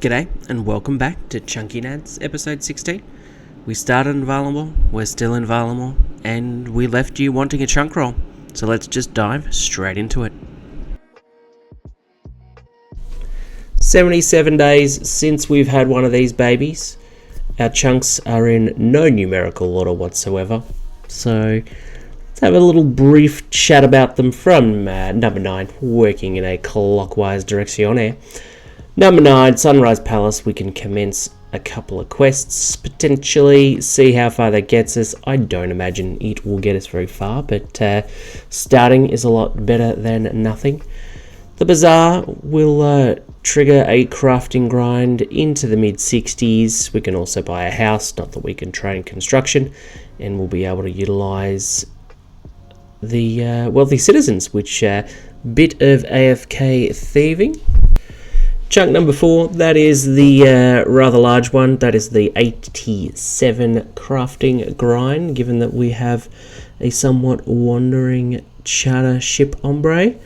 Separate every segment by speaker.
Speaker 1: G'day and welcome back to ChunkyNadz episode 16. We started in Varlamore, we're still in Varlamore, and we left you wanting a chunk roll. So let's just dive straight into it. 77 days since we've had one of these babies. Our chunks are in no numerical order whatsoever. So let's have a little brief chat about them from number 9, working in a clockwise direction. Number 9, Sunrise Palace. We can commence a couple of quests, potentially see how far that gets us. I don't imagine it will get us very far, but starting is a lot better than nothing. The Bazaar will trigger a crafting grind into the mid-60s. We can also buy a house, not that we can train construction, and we'll be able to utilise the wealthy citizens, which bit of AFK thieving. Chunk number 4, that is the rather large one. That is the 87 crafting grind, given that we have a somewhat wandering charter ship hombre.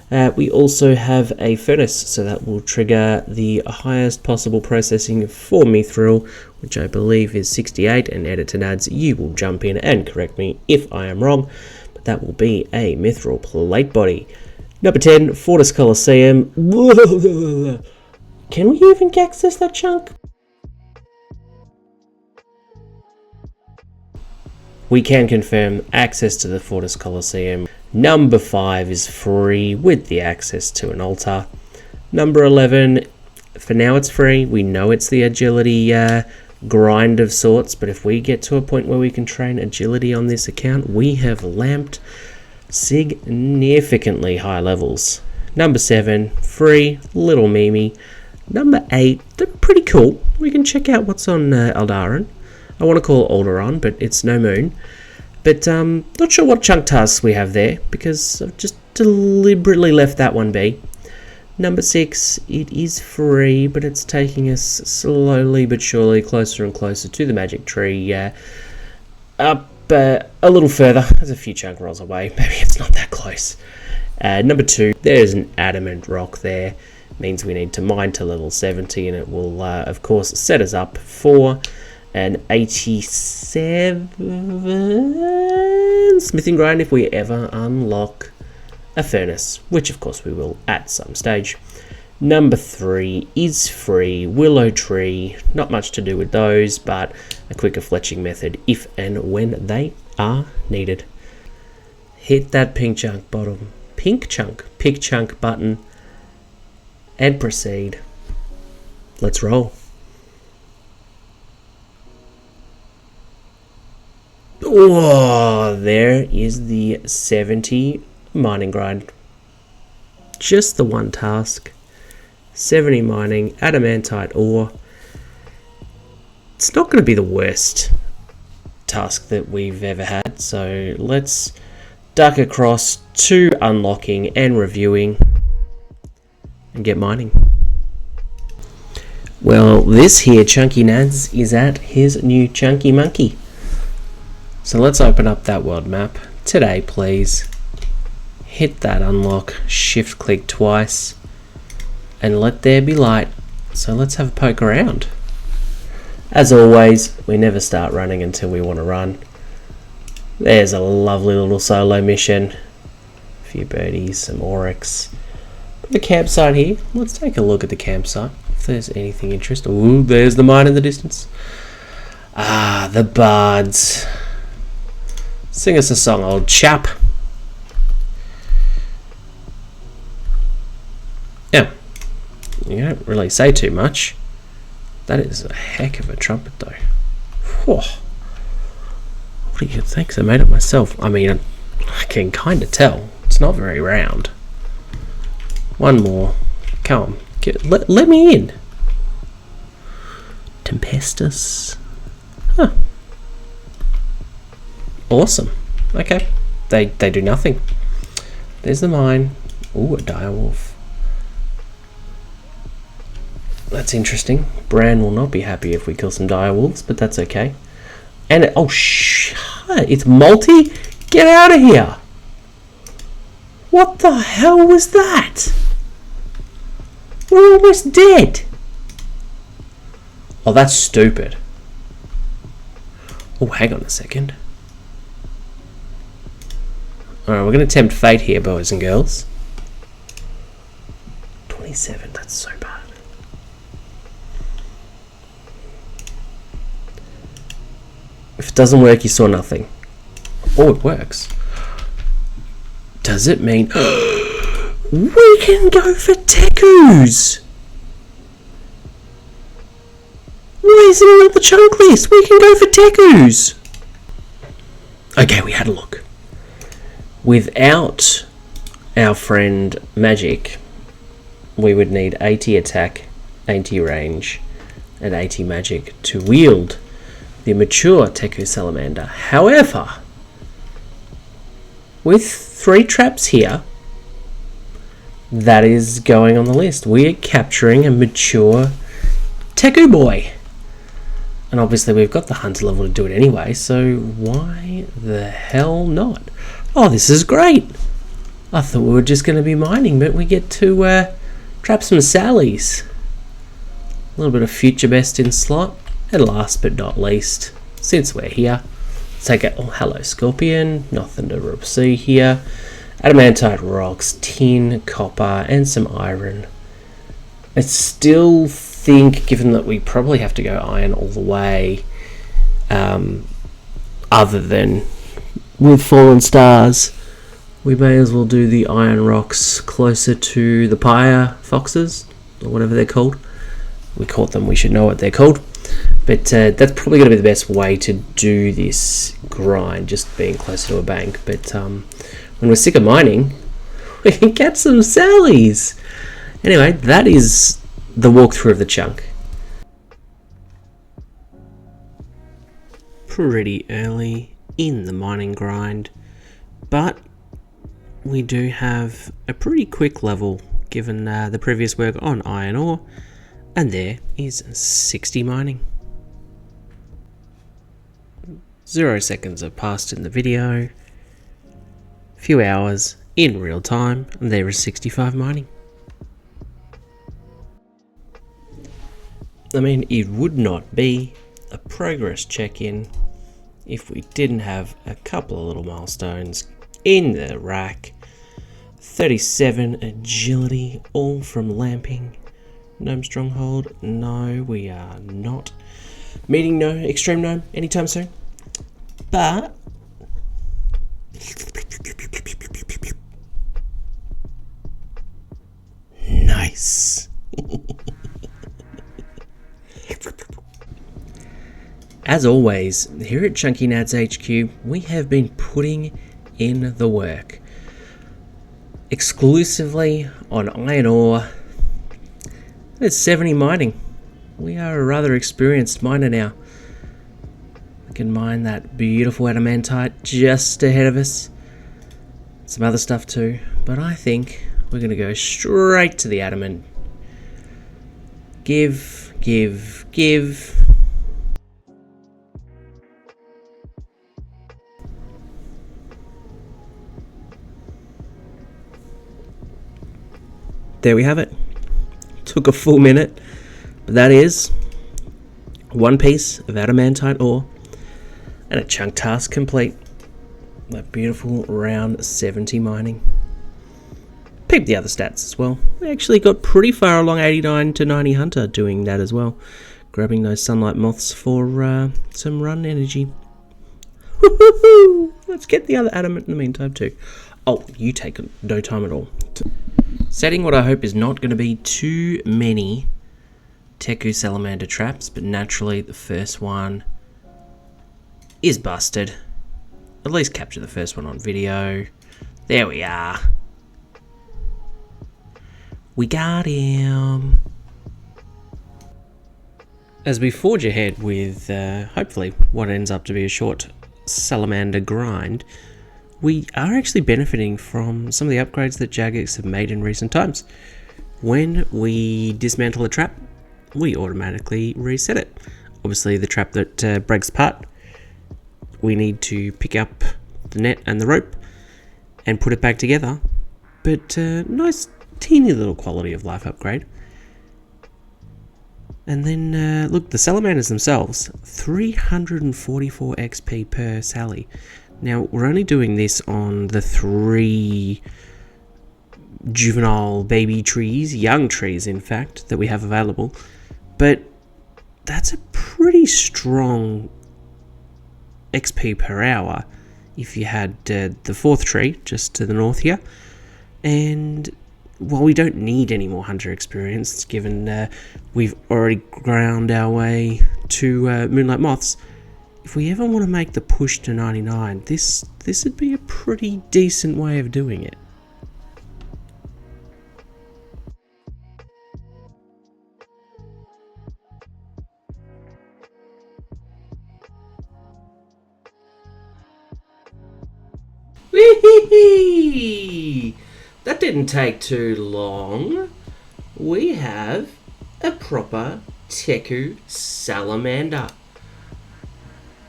Speaker 1: We also have a furnace, so that will trigger the highest possible processing for mithril, which I believe is 68, and Editor Nads, you will jump in and correct me if I am wrong, but that will be a mithril plate body. Number 10, Fortis Coliseum. Can we even access that chunk? We can confirm access to the Fortis Coliseum. Number 5 is free with the access to an altar. Number 11, for now it's free. We know it's the agility grind of sorts, but if we get to a point where we can train agility on this account, we have lamped significantly high levels. Number 7, free, little Mimi. Number 8, they're pretty cool. We can check out what's on Aldaran. I want to call Alderon, but it's no moon. But not sure what chunk tasks we have there, because I've just deliberately left that one be. Number 6, it is free, but it's taking us slowly but surely closer and closer to the magic tree. Up a little further. There's a few chunk rolls away. Maybe it's not that close. Number 2, there's an adamant rock there. Means we need to mine to level 70, and it will of course set us up for an 87 smithing grind if we ever unlock a furnace, which of course we will at some stage. Number 3 is free, Willow Tree. Not much to do with those, but a quicker fletching method if and when they are needed. Hit that pink chunk pick chunk button and proceed. Let's roll. Oh, there is the 70 mining grind. Just the one task. 70 mining, adamantite ore. It's not going to be the worst task that we've ever had, so let's duck across to unlocking and reviewing and get mining. Well, this here ChunkyNadz is at his new Chunky Monkey. So let's open up that world map today, please. Hit that unlock, shift click twice, and let there be light. So let's have a poke around. As always, we never start running until we want to run. There's a lovely little solo mission. A few birdies, some oryx. The campsite here. Let's take a look at the campsite if there's anything interesting. Ooh, there's the mine in the distance. Ah, the bards. Sing us a song, old chap. Yeah, you don't really say too much. That is a heck of a trumpet, though. Whew. What do you think? I made it myself. I mean, I can kind of tell. It's not very round. One more. Come on. Let me in. Tempestus. Huh. Awesome. Okay. They do nothing. There's the mine. Ooh, a direwolf. That's interesting. Bran will not be happy if we kill some direwolves, but that's okay. And it's multi? Get out of here! What the hell was that? We're almost dead. Oh, that's stupid. Oh, hang on a second. Alright, we're going to tempt fate here, boys and girls. 27, that's so bad. If it doesn't work, you saw nothing. Oh, it works. Does it mean... we can go for Tekus! Why isn't it on the chunk list? We can go for Tekus! Okay, we had a look. Without our friend Magic, we would need 80 attack, 80 range, and 80 magic to wield the mature Teku Salamander. However, with 3 traps here, that is going on the list. We are capturing a mature Teku boy. And obviously we've got the hunter level to do it anyway, so why the hell not? Oh, this is great. I thought we were just going to be mining, but we get to trap some Sallies. A little bit of future best in slot. And last but not least, since we're here, let's take it. Oh, hello Scorpion. Nothing to see here. Adamantite rocks, tin, copper, and some iron. I still think, given that we probably have to go iron all the way, other than with Fallen Stars, we may as well do the iron rocks closer to the Pyre Foxes, or whatever they're called. We caught them, we should know what they're called. But that's probably going to be the best way to do this grind, just being closer to a bank. But when we're sick of mining, we can catch some Sallies. Anyway, that is the walkthrough of the chunk. Pretty early in the mining grind, but we do have a pretty quick level given the previous work on iron ore, and there is 60 mining. 0 seconds have passed in the video, few hours in real time, and there is 65 mining. I mean, it would not be a progress check-in if we didn't have a couple of little milestones in the rack. 37 agility, all from lamping. Gnome stronghold, no, we are not meeting no extreme gnome anytime soon. But nice. As always, here at ChunkyNadz HQ, we have been putting in the work. Exclusively on iron ore. There's 70 mining. We are a rather experienced miner now. We can mine that beautiful adamantite just ahead of us. Some other stuff too, but I think we're going to go straight to the adamant. Give, give, give. There we have it. Took a full minute, but that is one piece of adamantite ore and a chunk task complete. That beautiful round 70 mining. Peep the other stats as well. We actually got pretty far along 89 to 90 hunter doing that as well. Grabbing those sunlight moths for some run energy. Woohoo! Let's get the other adamant in the meantime too. Oh, you take no time at all. Setting what I hope is not going to be too many Teku Salamander traps, but naturally the first one is busted. At least capture the first one on video. There we are. We got him. As we forge ahead with hopefully what ends up to be a short salamander grind, we are actually benefiting from some of the upgrades that Jagex have made in recent times. When we dismantle a trap, we automatically reset it. Obviously the trap that breaks apart, we need to pick up the net and the rope and put it back together. But nice teeny little quality of life upgrade. And then, look, the salamanders themselves, 344 XP per Sally. Now, we're only doing this on the 3 juvenile baby trees, young trees in fact, that we have available. But that's a pretty strong XP per hour if you had the 4th tree just to the north here. And while we don't need any more hunter experience, given we've already ground our way to Moonlight Moths, if we ever want to make the push to 99, this would be a pretty decent way of doing it. Whee! That didn't take too long. We have a proper Teku salamander.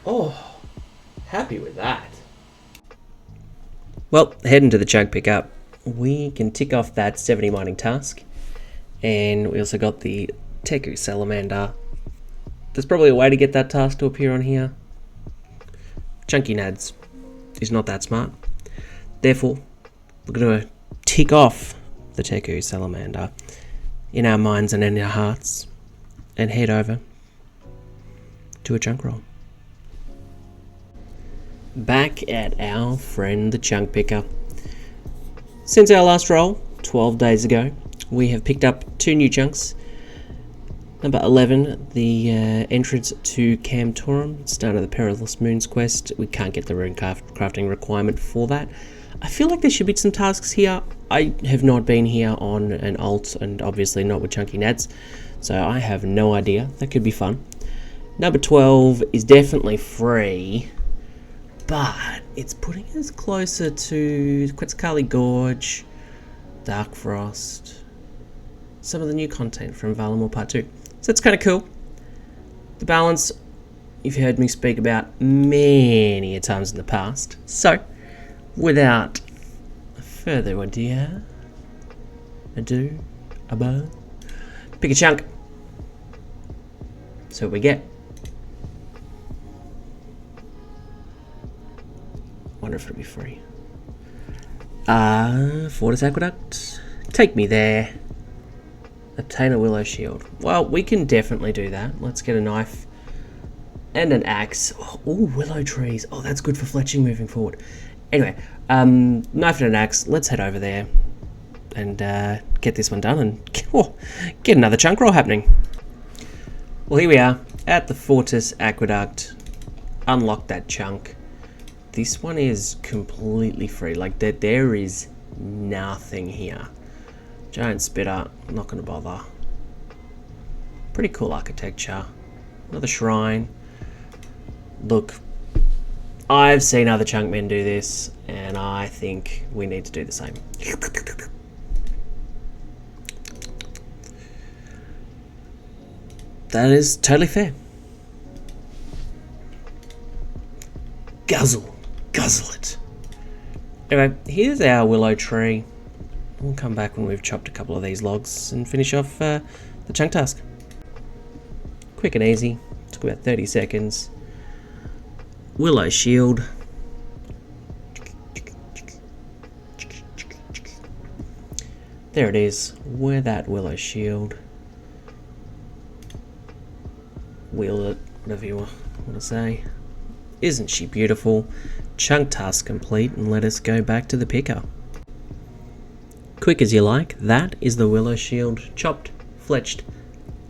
Speaker 1: Oh, happy with that. Well, heading to the chunk pickup, we can tick off that 70 mining task. And we also got the Teku salamander. There's probably a way to get that task to appear on here. ChunkyNadz is not that smart. Therefore, we're going to tick off the Teku salamander in our minds and in our hearts and head over to a chunk roll. Back at our friend the chunk picker. Since our last roll, 12 days ago, we have picked up 2 new chunks. Number 11, the entrance to Camtorum, start of the Perilous Moons quest. We can't get the rune crafting requirement for that. I feel like there should be some tasks here. I have not been here on an alt, and obviously not with ChunkyNadz, so I have no idea. That could be fun. Number 12 is definitely free, but it's putting us closer to Quetzalcoatl Gorge, Dark Frost, some of the new content from Varlamore Part 2. So it's kind of cool. The balance, you've heard me speak about many a times in the past. So, without further ado, pick a chunk. So what we get. Wonder if it'll be free. Fortis Aqueduct. Take me there. Obtain a willow shield. Well, we can definitely do that. Let's get a knife and an axe. Oh, willow trees. Oh, that's good for fletching moving forward. Anyway, knife and an axe. Let's head over there and get this one done and get another chunk roll happening. Well, here we are at the Fortis Aqueduct. Unlock that chunk. This one is completely free. Like, there is nothing here. Giant spitter, not going to bother. Pretty cool architecture. Another shrine. Look, I've seen other chunk men do this, and I think we need to do the same. That is totally fair. Guzzle it. Anyway, here's our willow tree. We'll come back when we've chopped a couple of these logs and finish off the chunk task. Quick and easy. Took about 30 seconds. Willow shield. There it is. Wear that willow shield. Wheel it, whatever you want to say. Isn't she beautiful? Chunk task complete, and let us go back to the picker. Quick as you like, that is the willow shield. Chopped, fletched,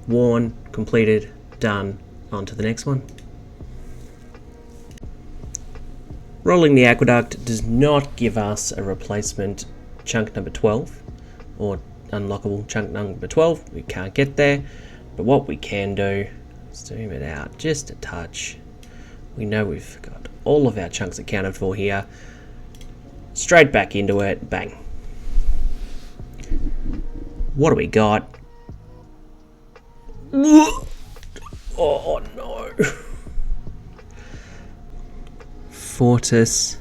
Speaker 1: worn, completed, done. On to the next one. Rolling the aqueduct does not give us a replacement chunk number 12, or unlockable chunk number 12. We can't get there, but what we can do, zoom it out just a touch. We know we've got all of our chunks accounted for here. Straight back into it, bang. What do we got? Oh no. Fortis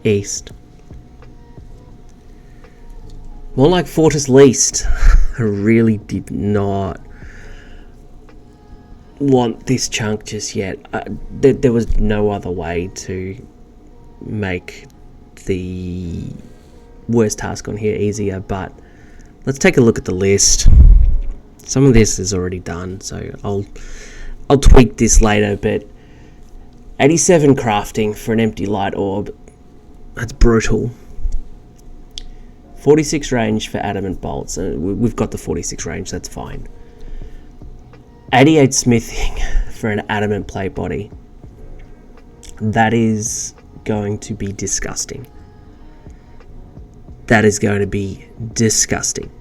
Speaker 1: East. More like Fortis Least. I really did not want this chunk just yet. There was no other way to make the worst task on here easier, but let's take a look at the list. Some of this is already done, so I'll tweak this later, but 87 crafting for an empty light orb. That's brutal. 46 range for adamant bolts. We've got the 46 range, that's fine. 88 smithing for an adamant plate body. That is going to be disgusting. That is going to be disgusting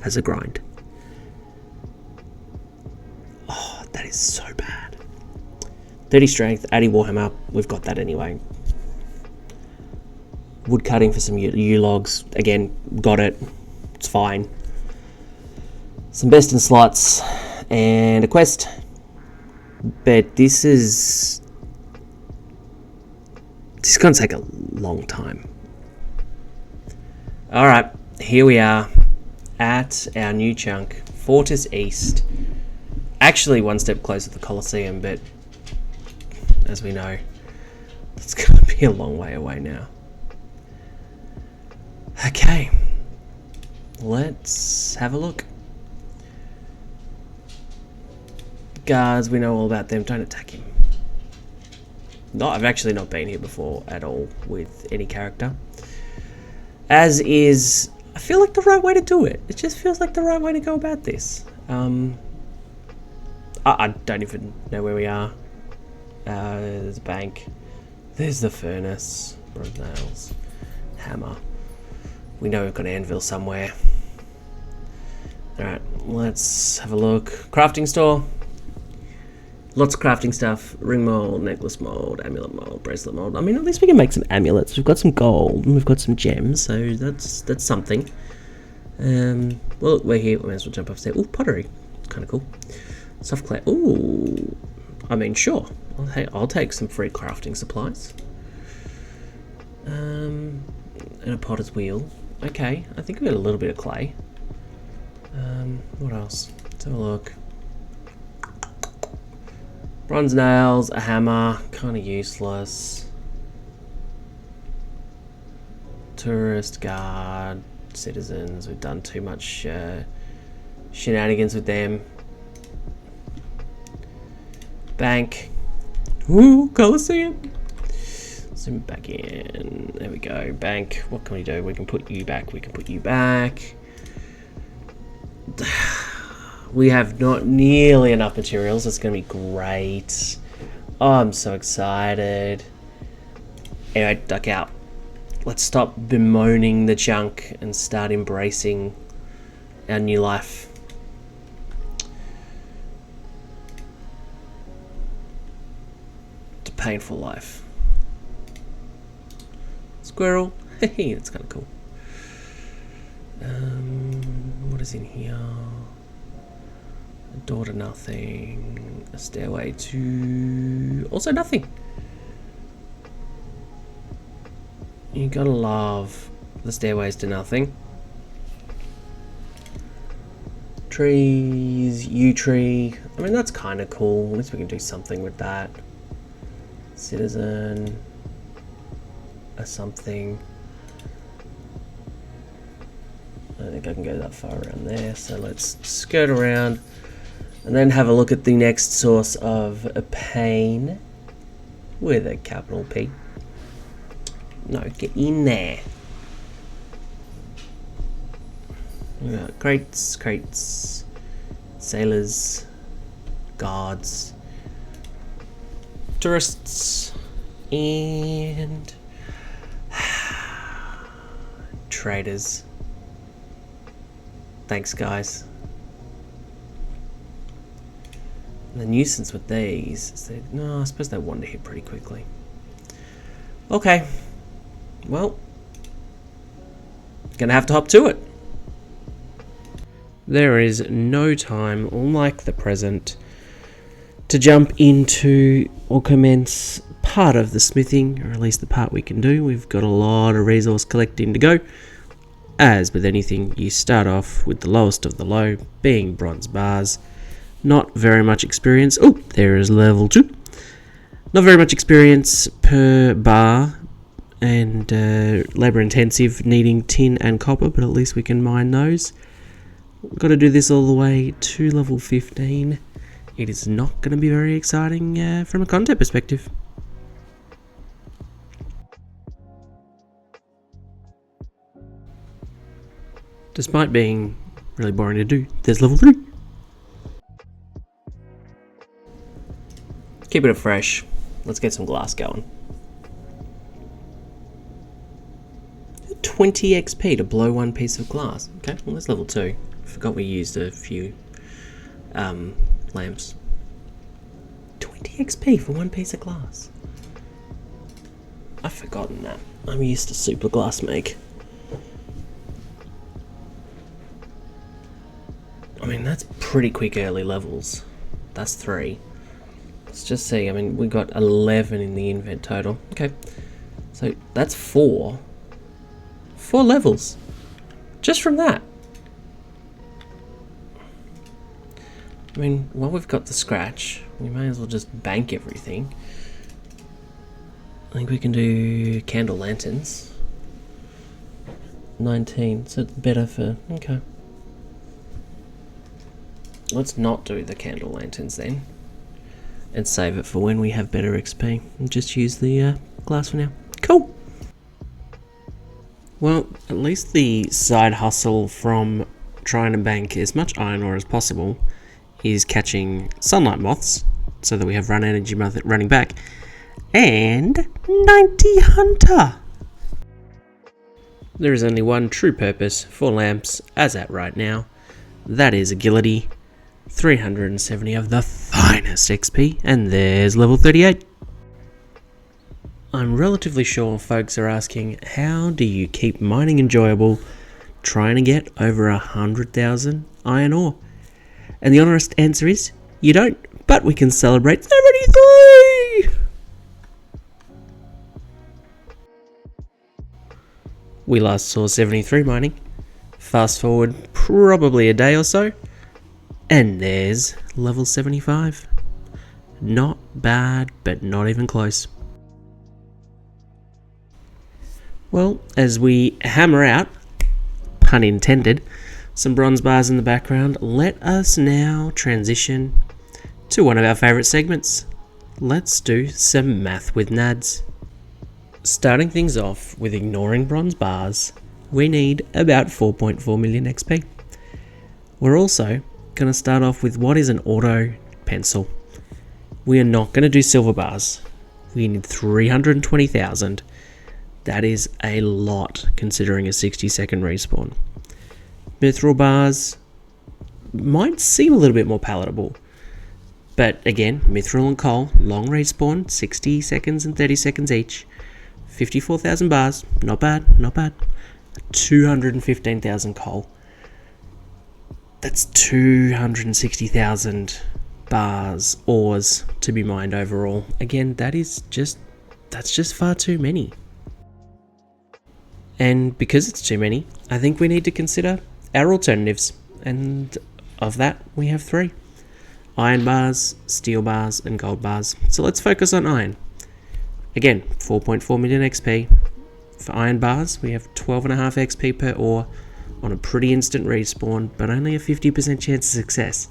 Speaker 1: as a grind. Oh, that is so bad. 30 strength, 80 warhammer. We've got that anyway. Wood cutting for some yew logs. Again, got it. It's fine. Some best in slots and a quest. But this is going to take a long time. Alright, here we are at our new chunk, Fortis East. Actually one step closer to the Colosseum, but as we know, it's going to be a long way away now. Okay, let's have a look. Guards, we know all about them, don't attack him. No, I've actually not been here before at all with any character. As is, I feel like the right way to do it. It just feels like the right way to go about this. I don't even know where we are. There's a bank. There's the furnace. Bronze nails. Hammer. We know we've got an anvil somewhere. Alright, let's have a look. Crafting store. Lots of crafting stuff. Ring mold, necklace mold, amulet mold, bracelet mold. I mean, at least we can make some amulets. We've got some gold and we've got some gems, so that's something. Well, look, we're here. We may as well jump upstairs. Ooh, pottery. Kind of cool. Soft clay. Ooh. I mean, sure. I'll take some free crafting supplies. And a potter's wheel. Okay, I think we got a little bit of clay. What else? Let's have a look. Bronze nails, a hammer, kind of useless. Tourist guard, citizens, we've done too much shenanigans with them. Bank. Ooh, Colosseum. Zoom back in. There we go. Bank. What can we do? We can put you back. We can put you back. We have not nearly enough materials. It's going to be great. Oh, I'm so excited. Anyway, duck out. Let's stop bemoaning the chunk and start embracing our new life. It's a painful life. Squirrel. Hey, that's kind of cool. What is in here? A door to nothing. A stairway to also nothing. You gotta love the stairways to nothing. Trees, yew tree. I mean, that's kind of cool. At least we can do something with that. Citizen. A something. I don't think I can go that far around there, so let's skirt around and then have a look at the next source of pain with a capital P. No, get in there. We got crates, sailors, guards, tourists, and traders. Thanks, guys. The nuisance with these is that, no, I suppose they wander here pretty quickly. Okay. Well, gonna have to hop to it. There is no time like the present to jump into or commence part of the smithing, or at least the part we can do. We've got a lot of resource collecting to go. As with anything, you start off with the lowest of the low, being bronze bars. Not very much experience. Oh, there is level 2. Not very much experience per bar, and labour intensive, needing tin and copper, but at least we can mine those. We've got to do this all the way to level 15. It is not going to be very exciting from a content perspective. Despite being really boring to do, there's level 3. Keep it fresh. Let's get some glass going. 20 XP to blow one piece of glass. Okay, well that's level 2. Forgot we used a few lamps. 20 XP for one piece of glass. I've forgotten that. I'm used to super glass make. I mean, that's pretty quick early levels. That's 3. Let's just see. I mean, we got 11 in the invent total. Okay, so that's 4. 4 levels. Just from that. I mean, while we've got the scratch, we may as well just bank everything. I think we can do candle lanterns. 19, so it's better for... Okay. Let's not do the candle lanterns then. And save it for when we have better XP. And just use the glass for now. Cool! Well, at least the side hustle from trying to bank as much iron ore as possible is catching sunlight moths, so that we have run energy running back, and 90 hunter. There is only one true purpose for lamps as at right now. That is agility. 370 of the finest XP, and there's level 38. I'm relatively sure folks are asking, how do you keep mining enjoyable trying to get over 100,000 iron ore? And the honest answer is, you don't, but we can celebrate 73! We last saw 73 mining. Fast forward probably a day or so, and there's level 75. Not bad, but not even close. Well, as we hammer out, pun intended, some bronze bars in the background, let us now transition to one of our favourite segments. Let's do some math with Nads. Starting things off with ignoring bronze bars, we need about 4.4 million XP. We're also going to start off with what is an auto pencil. We are not going to do silver bars. We need 320,000. That is a lot considering a 60-second respawn. Mithril bars might seem a little bit more palatable, but again, mithril and coal, long respawn, 60 seconds and 30 seconds each. 54,000 bars, not bad, not bad. 215,000 coal. That's 260,000 bars, ores to be mined overall. Again, that's just far too many. And because it's too many, I think we need to consider our alternatives. And of that, we have 3. Iron bars, steel bars, and gold bars. So let's focus on iron. Again, 4.4 million XP. For iron bars, we have 12.5 XP per ore on a pretty instant respawn, but only a 50% chance of success.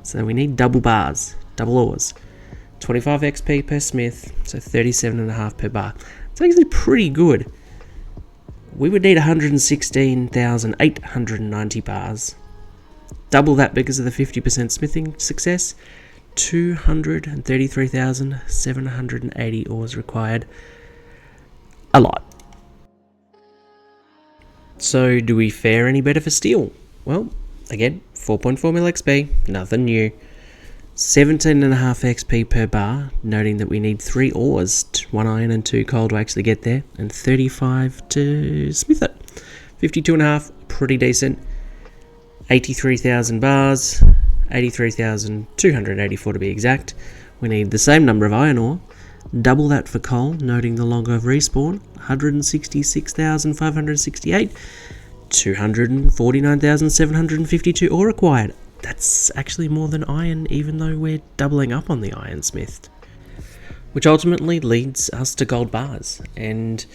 Speaker 1: So we need double bars, double ores. 25 XP per smith, so 37.5 per bar. It's actually pretty good. We would need 116,890 bars. Double that because of the 50% smithing success. 233,780 ores required. A lot. So do we fare any better for steel? Well, again, 4.4 mil XP, nothing new. 17.5 XP per bar, noting that we need 3 ores, 1 iron and 2 coal to actually get there, and 35 to smith it. 52.5, pretty decent. 83,000 bars, 83,284 to be exact. We need the same number of iron ore, double that for coal, noting the longer of respawn, 166,568, 249,752 ore required. that's actually more than iron, even though we're doubling up on the ironsmith. Which ultimately leads us to gold bars. And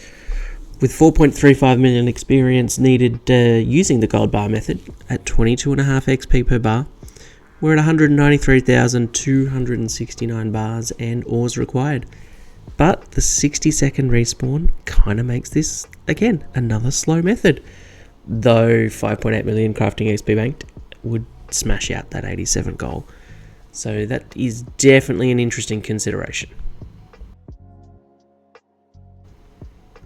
Speaker 1: with 4.35 million experience needed using the gold bar method at 22.5 XP per bar, we're at 193,269 bars and ores required. But the 60-second respawn kind of makes this, again, another slow method. Though 5.8 million crafting XP banked would smash out that 87 goal. So that is definitely an interesting consideration.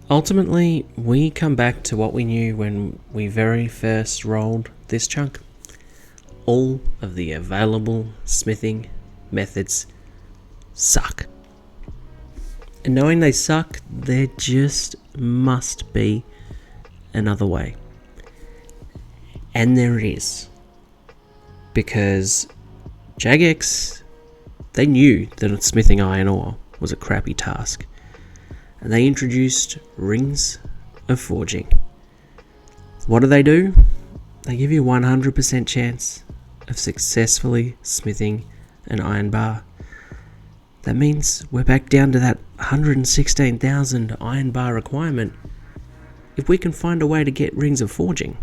Speaker 1: Ultimately, we come back to what we knew when we very first rolled this chunk. All of the available smithing methods suck. And knowing they suck, there just must be another way. And there is. Because Jagex, they knew that smithing iron ore was a crappy task. And they introduced rings of forging. What do? They give you a 100% chance of successfully smithing an iron bar. That means we're back down to that 116,000 iron bar requirement if we can find a way to get rings of forging.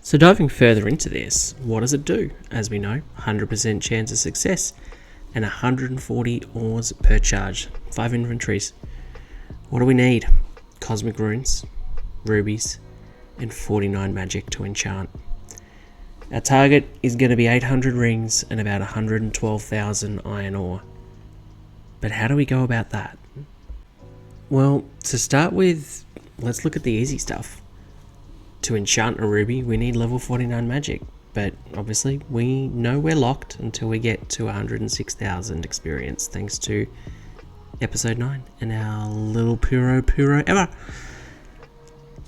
Speaker 1: So diving further into this, what does it do? As we know, 100% chance of success and 140 ores per charge, 5 inventories. What do we need? Cosmic runes, rubies, and 49 magic to enchant. Our target is going to be 800 rings and about 112,000 iron ore. But how do we go about that? Well, to start with, let's look at the easy stuff. To enchant a ruby, we need level 49 magic, but obviously we know we're locked until we get to 106,000 experience, thanks to episode 9 and our little puro ever.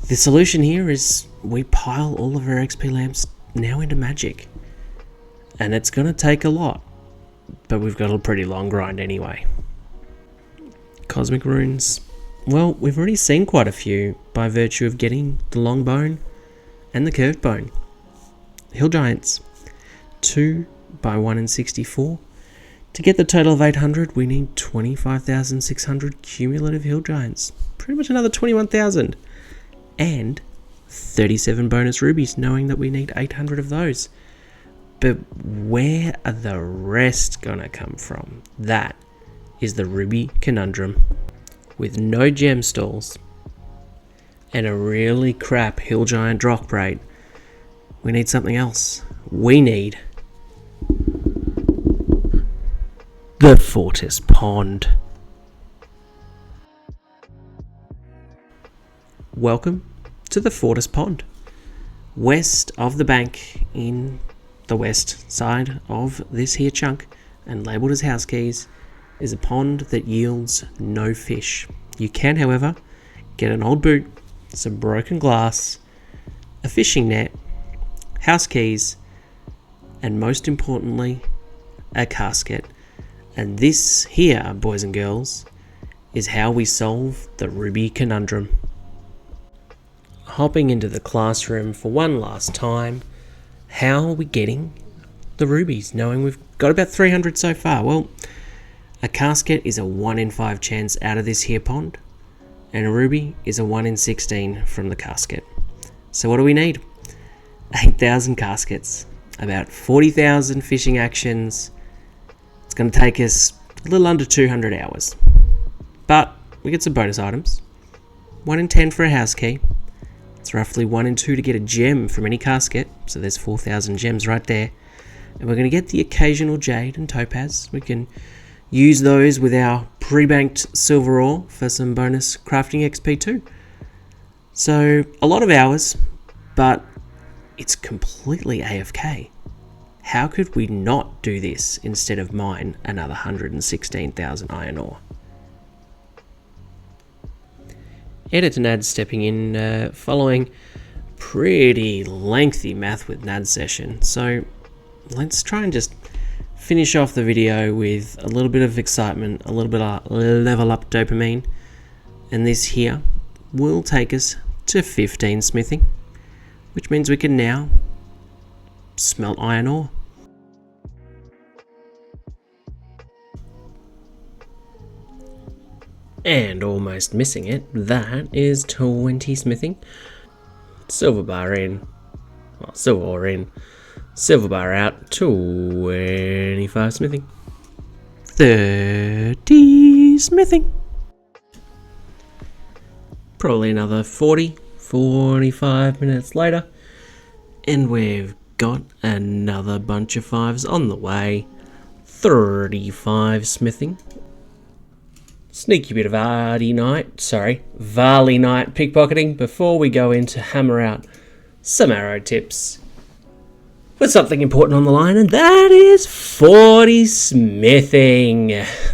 Speaker 1: The solution here is we pile all of our XP lamps now into magic, and it's going to take a lot, but we've got a pretty long grind anyway. Cosmic runes, well, we've already seen quite a few by virtue of getting the long bone and the curved bone. Hill giants, 2 by 1 in 64. To get the total of 800, we need 25,600 cumulative hill giants, pretty much another 21,000, and 37 bonus rubies, knowing that we need 800 of those. But where are the rest gonna come from? That is the ruby conundrum. With no gem stalls and a really crap hill giant drop rate, we need something else. We need the Fortis Pond. Welcome to the Fortis Pond. West of the bank, in the west side of this here chunk, and labelled as house keys, is a pond that yields no fish. You can, however, get an old boot, some broken glass, a fishing net, house keys, and most importantly, a casket. And this here, boys and girls, is how we solve the ruby conundrum. Hopping into the classroom for one last time, how are we getting the rubies, knowing we've got about 300 so far? Well, a casket is a 1 in 5 chance out of this here pond, and a ruby is a 1 in 16 from the casket. So what do we need? 8,000 caskets, about 40,000 fishing actions. It's going to take us a little under 200 hours. But we get some bonus items. 1 in 10 for a house key. It's roughly 1 in 2 to get a gem from any casket, so there's 4,000 gems right there. And we're going to get the occasional jade and topaz. We can use those with our pre-banked silver ore for some bonus crafting XP too. So a lot of hours, but it's completely AFK. How could we not do this instead of mine another 116,000 iron ore? Editor Nadz stepping in following pretty lengthy Math with Nadz session. So let's try and just finish off the video with a little bit of excitement, a little bit of level up dopamine, and this here will take us to 15 smithing, which means we can now smelt iron ore. And almost missing it, that is 20 smithing. Silver bar in, well, silver ore in, silver bar out, 25 smithing. 30 smithing. Probably another 45 minutes later, and we've got another bunch of 5s on the way. 35 smithing. Sneaky bit of Varly night pickpocketing before we go in to hammer out some arrow tips with something important on the line, and that is 40 smithing.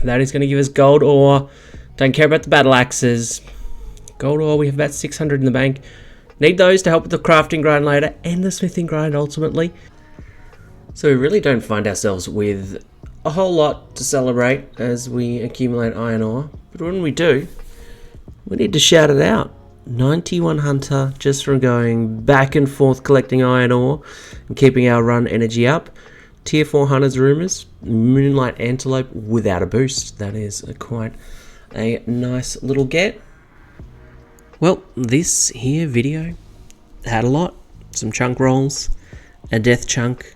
Speaker 1: That is going to give us gold ore. Don't care about the battle axes. Gold ore, we have about 600 in the bank. Need those to help with the crafting grind later and the smithing grind ultimately. So we really don't find ourselves with a whole lot to celebrate as we accumulate iron ore. But when we do, we need to shout it out. 91 Hunter just from going back and forth collecting iron ore and keeping our run energy up. Tier 4 Hunters Rumors, Moonlight Antelope without a boost. That is quite a nice little get. Well, this here video had a lot. Some chunk rolls, a death chunk,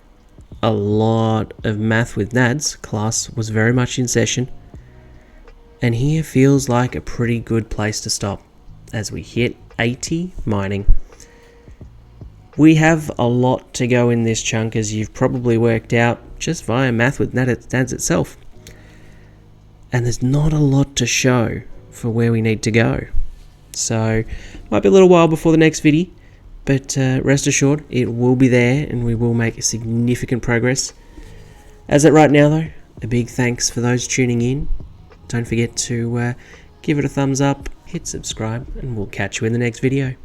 Speaker 1: a lot of math with Nadz. Class was very much in session. And here feels like a pretty good place to stop as we hit 80 mining. We have a lot to go in this chunk, as you've probably worked out just via math with Nadz itself. And there's not a lot to show for where we need to go. So, might be a little while before the next video, but rest assured it will be there and we will make significant progress. As at right now though, a big thanks for those tuning in. Don't forget to give it a thumbs up, hit subscribe, and we'll catch you in the next video.